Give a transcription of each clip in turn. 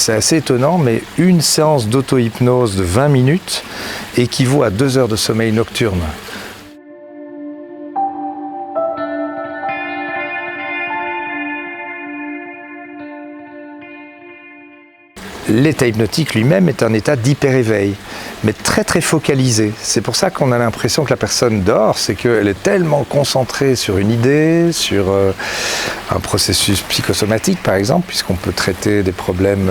c'est assez étonnant, mais une séance d'auto-hypnose de 20 minutes équivaut à 2 heures de sommeil nocturne. L'état hypnotique lui-même est un état d'hyper-éveil, mais très très focalisé. C'est pour ça qu'on a l'impression que la personne dort, c'est qu'elle est tellement concentrée sur une idée, sur un processus psychosomatique par exemple, puisqu'on peut traiter des problèmes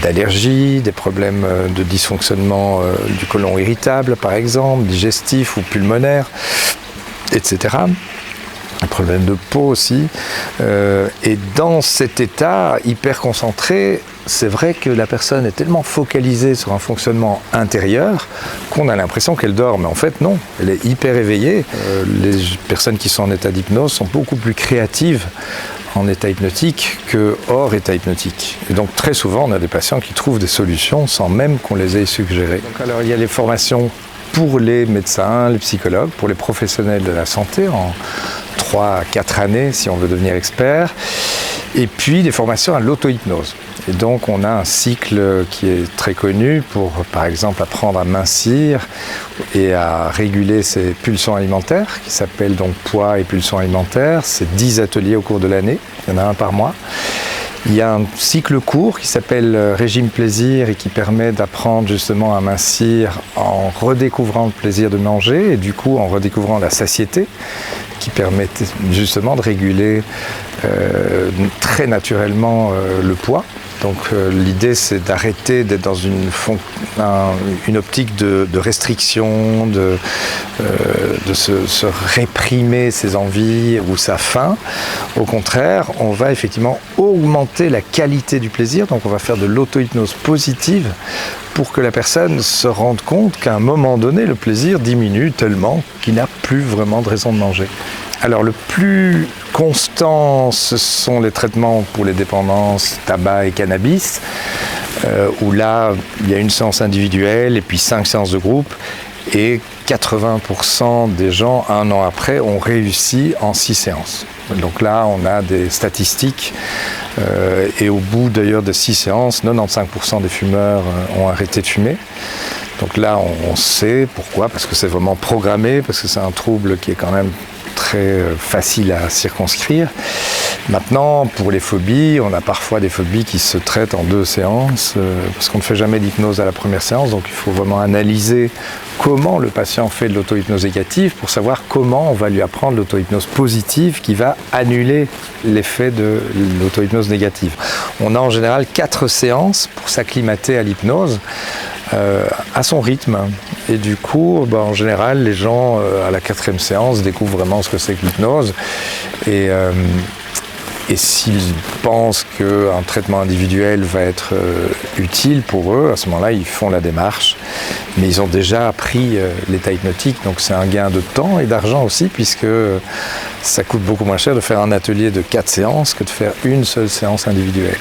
d'allergie, des problèmes de dysfonctionnement du côlon irritable par exemple, digestif ou pulmonaire, etc. Un problème de peau aussi. Et dans cet état hyper concentré, c'est vrai que la personne est tellement focalisée sur un fonctionnement intérieur qu'on a l'impression qu'elle dort, mais en fait non, elle est hyper éveillée. Les personnes qui sont en état d'hypnose sont beaucoup plus créatives en état hypnotique que hors état hypnotique. Et donc très souvent on a des patients qui trouvent des solutions sans même qu'on les ait suggérées. Donc, alors il y a les formations pour les médecins, les psychologues, pour les professionnels de la santé en 3 à 4 années si on veut devenir expert, et puis des formations à l'auto-hypnose. Et donc on a un cycle qui est très connu pour par exemple apprendre à mincir et à réguler ses pulsions alimentaires, qui s'appelle donc poids et pulsions alimentaires. C'est 10 ateliers au cours de l'année, il y en a un par mois. Il y a un cycle court qui s'appelle Régime Plaisir et qui permet d'apprendre justement à mincir en redécouvrant le plaisir de manger et du coup en redécouvrant la satiété, qui permet justement de réguler très naturellement le poids. Donc l'idée c'est d'arrêter d'être dans une optique de restriction, de se réprimer ses envies ou sa faim. Au contraire, on va effectivement augmenter la qualité du plaisir, donc on va faire de l'auto-hypnose positive pour que la personne se rende compte qu'à un moment donné, le plaisir diminue tellement qu'il n'a plus vraiment de raison de manger. Alors le plus constant, ce sont les traitements pour les dépendances, tabac et cannabis, où là, il y a une séance individuelle et puis 5 séances de groupe. Et 80% des gens, 1 an après, ont réussi en 6 séances. Donc là, on a des statistiques. Et au bout d'ailleurs de 6 séances, 95% des fumeurs ont arrêté de fumer. Donc là, on sait pourquoi, parce que c'est vraiment programmé, parce que c'est un trouble qui est quand même très facile à circonscrire. Maintenant, pour les phobies, on a parfois des phobies qui se traitent en 2 séances, parce qu'on ne fait jamais d'hypnose à la première séance, donc il faut vraiment analyser comment le patient fait de l'auto-hypnose négative pour savoir comment on va lui apprendre l'auto-hypnose positive qui va annuler l'effet de l'auto-hypnose négative. On a en général 4 séances pour s'acclimater à l'hypnose, à son rythme. Et du coup, en général, les gens, à la 4e séance, découvrent vraiment ce que c'est que l'hypnose. Et s'ils pensent qu'un traitement individuel va être utile pour eux, à ce moment-là, ils font la démarche. Mais ils ont déjà appris l'état hypnotique, donc c'est un gain de temps et d'argent aussi, puisque ça coûte beaucoup moins cher de faire un atelier de 4 séances que de faire une seule séance individuelle.